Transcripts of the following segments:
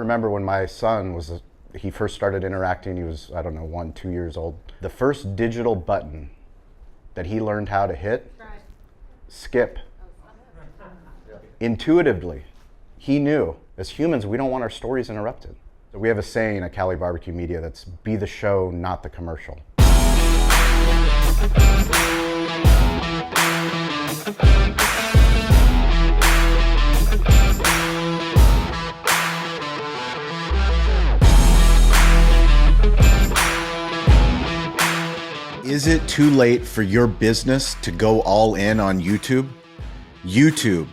remember when my son he first started interacting, he was, I don't know, 1, 2 years old. The first digital button that he learned how to hit, skip. Intuitively, he knew. As humans, we don't want our stories interrupted. So we have a saying at Cali BBQ Media that's be the show, not the commercial. Is it too late for your business to go all in on YouTube? YouTube,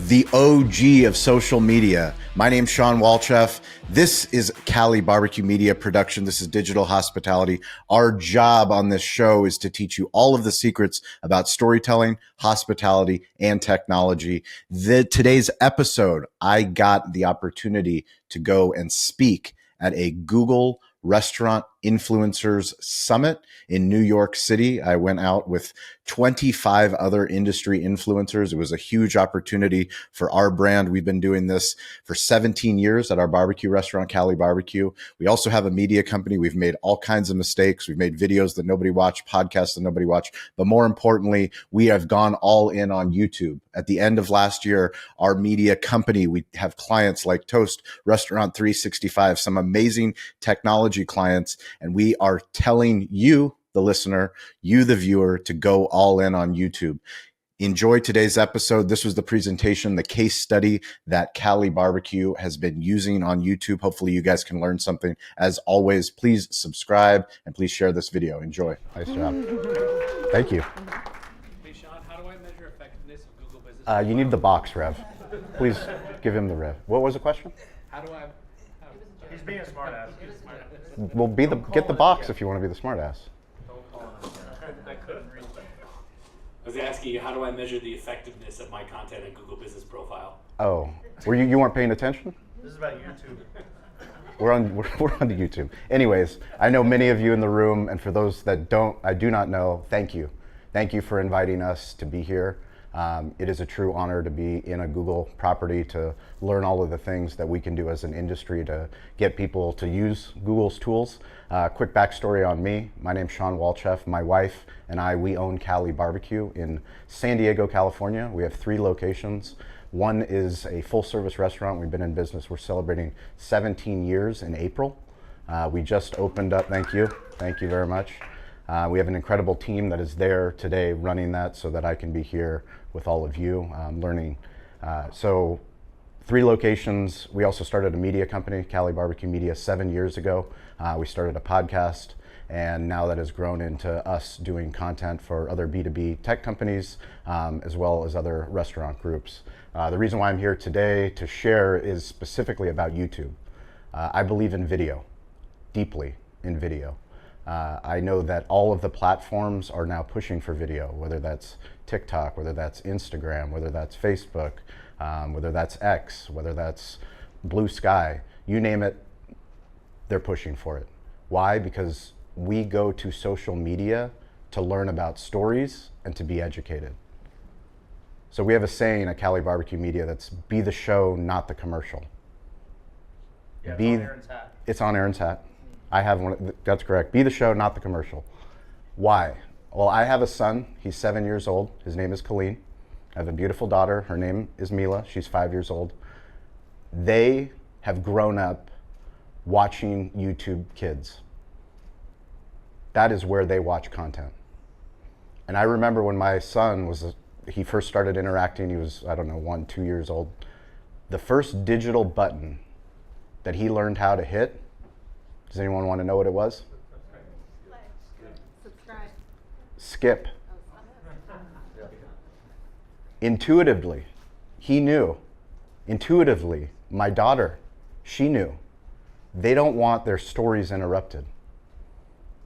the OG of social media. My name's Shawn Walchef. This is Cali BBQ Media production. This is digital hospitality. Our job on this show is to teach you all of the secrets about storytelling, hospitality, and technology. Today's episode, I got the opportunity to go and speak at a Google Restaurant Influencers Summit in New York City. I went out with 25 other industry influencers. It was a huge opportunity for our brand. We've been doing this for 17 years at our barbecue restaurant, Cali BBQ. We also have a media company. We've made all kinds of mistakes. We've made videos that nobody watched, podcasts that nobody watched. But more importantly, we have gone all in on YouTube. At the end of last year, our media company, we have clients like Toast, Restaurant 365, some amazing technology clients. And we are telling you, the listener, you, the viewer, to go all in on YouTube. Enjoy today's episode. This was the presentation, the case study that Cali BBQ has been using on YouTube. Hopefully you guys can learn something. As always, please subscribe and please share this video. Enjoy. Nice job. Thank you. Hey, Shawn, how do I measure effectiveness of Google Business? You need the box, Rev. Please give him the Rev. What was the question? How do I... He's being a smart ass. Well, get the box if you want to be the smart ass. I couldn't read that. I was asking you, how do I measure the effectiveness of my content in Google Business Profile? Oh, you weren't paying attention? This is about YouTube. We're on the YouTube. Anyways, I know many of you in the room, and for those that I do not know, thank you. Thank you for inviting us to be here. It is a true honor to be in a Google property, to learn all of the things that we can do as an industry to get people to use Google's tools. Quick backstory on me. My name's Shawn Walchef. My wife and I, we own Cali BBQ in San Diego, California. We have 3 locations. One is a full service restaurant. We've been in business. We're celebrating 17 years in April. We just opened up. Thank you. Thank you very much. We have an incredible team that is there today running that so that I can be here with all of you learning. So 3 locations. We also started a media company, Cali BBQ Media, 7 years ago. We started a podcast, and now that has grown into us doing content for other B2B tech companies, as well as other restaurant groups. The reason why I'm here today to share is specifically about YouTube. I believe in video, deeply in video. I know that all of the platforms are now pushing for video, whether that's TikTok, whether that's Instagram, whether that's Facebook, whether that's X, whether that's Blue Sky, you name it, they're pushing for it. Why? Because we go to social media to learn about stories and to be educated. So we have a saying at Cali BBQ Media that's be the show, not the commercial. Yeah, it's on Aaron's hat. It's on Aaron's hat. I have one, that's correct. Be the show, not the commercial. Why? Well, I have a son, he's 7 years old. His name is Colleen. I have a beautiful daughter, her name is Mila, she's 5 years old. They have grown up watching YouTube Kids. That is where they watch content. And I remember when my son he first started interacting, he was, I don't know, 1, 2 years old. The first digital button that he learned how to hit, does anyone want to know what it was? Subscribe. Skip. Intuitively, he knew. Intuitively, my daughter, she knew. They don't want their stories interrupted.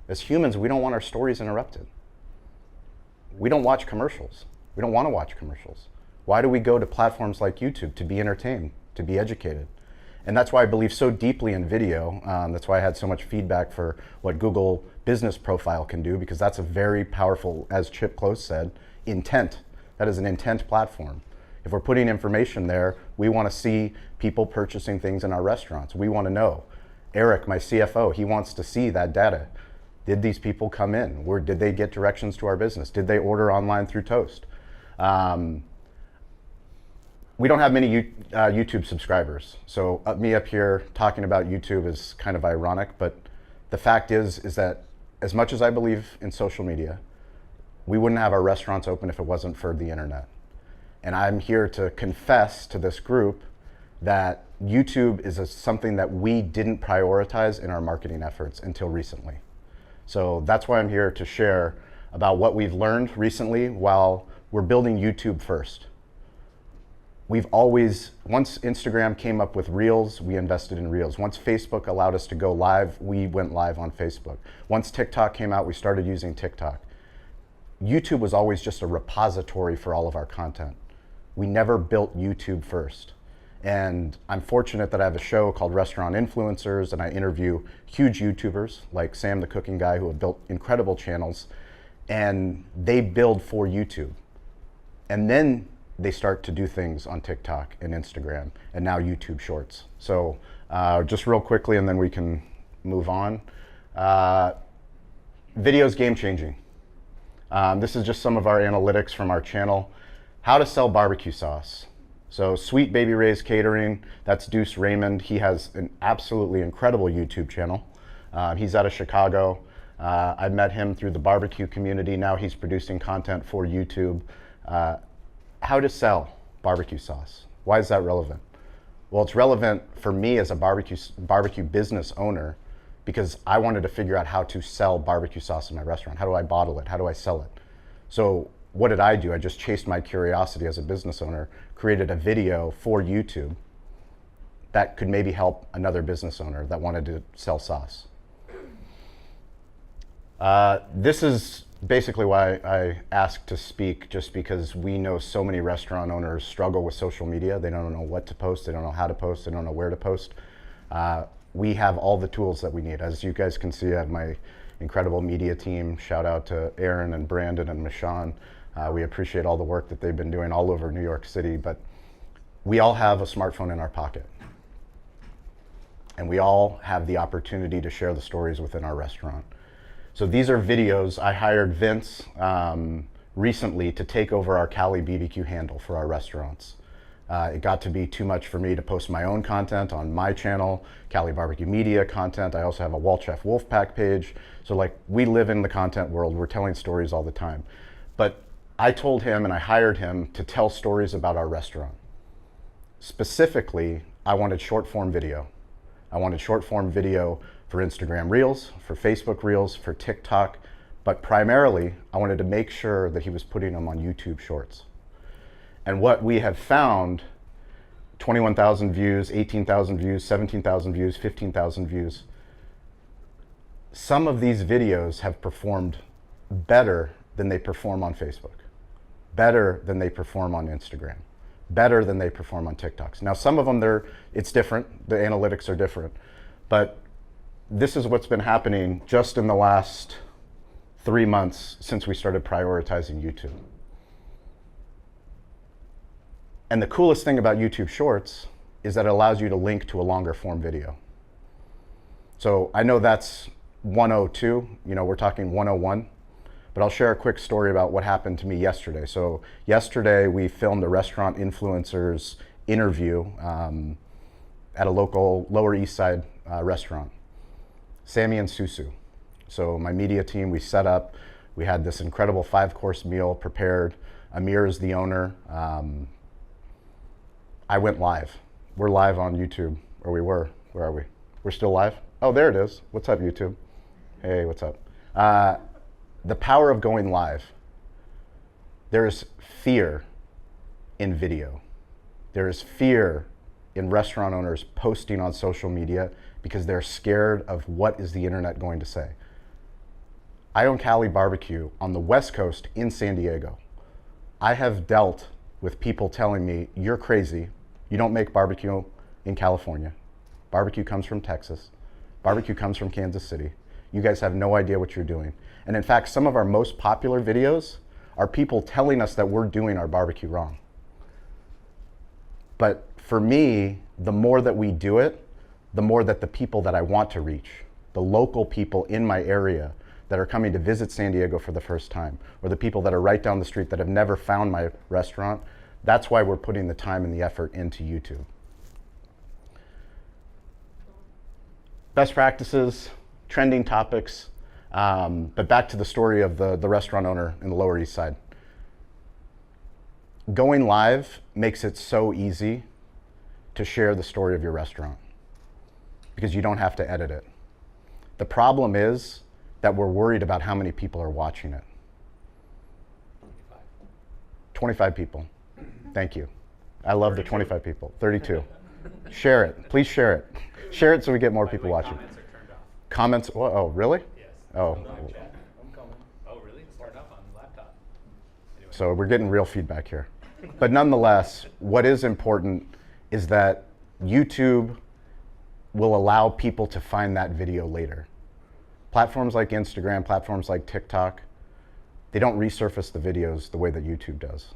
As humans, we don't want our stories interrupted. We don't watch commercials. We don't want to watch commercials. Why do we go to platforms like YouTube? To be entertained, to be educated. And that's why I believe so deeply in video. That's why I had so much feedback for what Google Business Profile can do, because that's a very powerful, as Chip Close said, intent. That is an intent platform. If we're putting information there, we want to see people purchasing things in our restaurants. We want to know. Eric, my CFO, he wants to see that data. Did these people come in? Did they get directions to our business? Did they order online through Toast? We don't have many YouTube subscribers. So me up here talking about YouTube is kind of ironic, but the fact is that as much as I believe in social media, we wouldn't have our restaurants open if it wasn't for the internet. And I'm here to confess to this group that YouTube is something that we didn't prioritize in our marketing efforts until recently. So that's why I'm here to share about what we've learned recently while we're building YouTube first. We've always, once Instagram came up with Reels, we invested in Reels. Once Facebook allowed us to go live, we went live on Facebook. Once TikTok came out, we started using TikTok. YouTube was always just a repository for all of our content. We never built YouTube first. And I'm fortunate that I have a show called Restaurant Influencers, and I interview huge YouTubers like Sam the Cooking Guy, who have built incredible channels, and they build for YouTube. And then they start to do things on TikTok and Instagram and now YouTube Shorts. So just real quickly, and then we can move on. Video's game changing. This is just some of our analytics from our channel. How to sell barbecue sauce. So Sweet Baby Ray's Catering, that's Deuce Raymond. He has an absolutely incredible YouTube channel. He's out of Chicago. I met him through the barbecue community. Now he's producing content for YouTube. How to sell barbecue sauce. Why is that relevant? Well, it's relevant for me as a barbecue business owner because I wanted to figure out how to sell barbecue sauce in my restaurant. How do I bottle it? How do I sell it? So what did I do? I just chased my curiosity as a business owner, created a video for YouTube that could maybe help another business owner that wanted to sell sauce. This is basically why I asked to speak, just because we know so many restaurant owners struggle with social media. They don't know what to post, they don't know how to post, they don't know where to post. We have all the tools that we need. As you guys can see, I have my incredible media team. Shout out to Aaron and Brandon and Michon. We appreciate all the work that they've been doing all over New York City, but we all have a smartphone in our pocket. And we all have the opportunity to share the stories within our restaurant. So these are videos. I hired Vince recently to take over our Cali BBQ handle for our restaurants. It got to be too much for me to post my own content on my channel, Cali BBQ Media content. I also have a Walchef Wolfpack page. So like, we live in the content world. We're telling stories all the time. But I told him and I hired him to tell stories about our restaurant. Specifically, I wanted short form video. I wanted short form video for Instagram Reels, for Facebook Reels, for TikTok, but primarily I wanted to make sure that he was putting them on YouTube Shorts. And what we have found, 21,000 views, 18,000 views, 17,000 views, 15,000 views, some of these videos have performed better than they perform on Facebook, better than they perform on Instagram, better than they perform on TikToks. Now, some of them, it's different, the analytics are different, but this is what's been happening just in the last 3 months since we started prioritizing YouTube. And the coolest thing about YouTube Shorts is that it allows you to link to a longer form video. So I know that's 102, we're talking 101, but I'll share a quick story about what happened to me yesterday. So yesterday we filmed a Restaurant Influencers interview at a local Lower East Side restaurant. Sammy and Susu. So my media team, we set up, we had this incredible 5-course meal prepared. Amir is the owner. I went live. We're live on YouTube, or we were. Where are we? We're still live? Oh, there it is. What's up, YouTube? Hey, what's up? The power of going live. There is fear in video. There is fear in restaurant owners posting on social media because they're scared of what is the internet going to say. I own Cali BBQ on the West Coast in San Diego. I have dealt with people telling me, you're crazy. You don't make barbecue in California. Barbecue comes from Texas. Barbecue comes from Kansas City. You guys have no idea what you're doing. And in fact, some of our most popular videos are people telling us that we're doing our barbecue wrong. But for me, the more that we do it, the more that the people that I want to reach, the local people in my area that are coming to visit San Diego for the first time, or the people that are right down the street that have never found my restaurant, that's why we're putting the time and the effort into YouTube. Best practices, trending topics, but back to the story of the restaurant owner in the Lower East Side. Going live makes it so easy to share the story of your restaurant because you don't have to edit it. The problem is that we're worried about how many people are watching it. 25 people. Thank you. I love 32. The 25 people. 32. Share it. Please share it. Share it so we get more people watching. Comments are turned off. Comments? Oh, really? Yes. Oh. I'm coming. Oh, really? It's turned off on the laptop. Anyway. So we're getting real feedback here. But nonetheless, what is important is that YouTube will allow people to find that video later. Platforms like Instagram, platforms like TikTok, they don't resurface the videos the way that YouTube does.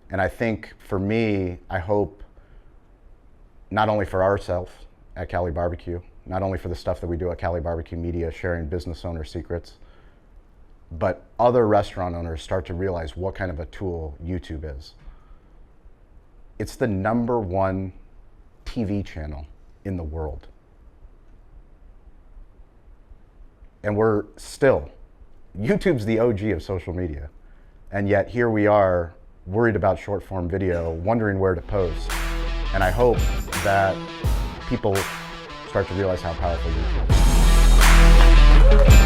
And I think for me, I hope not only for ourselves at Cali BBQ, not only for the stuff that we do at Cali BBQ Media, sharing business owner secrets, but other restaurant owners start to realize what kind of a tool YouTube is. It's the #1 TV channel in the world. And we're still, YouTube's the OG of social media. And yet here we are worried about short form video, wondering where to post. And I hope that people start to realize how powerful YouTube is.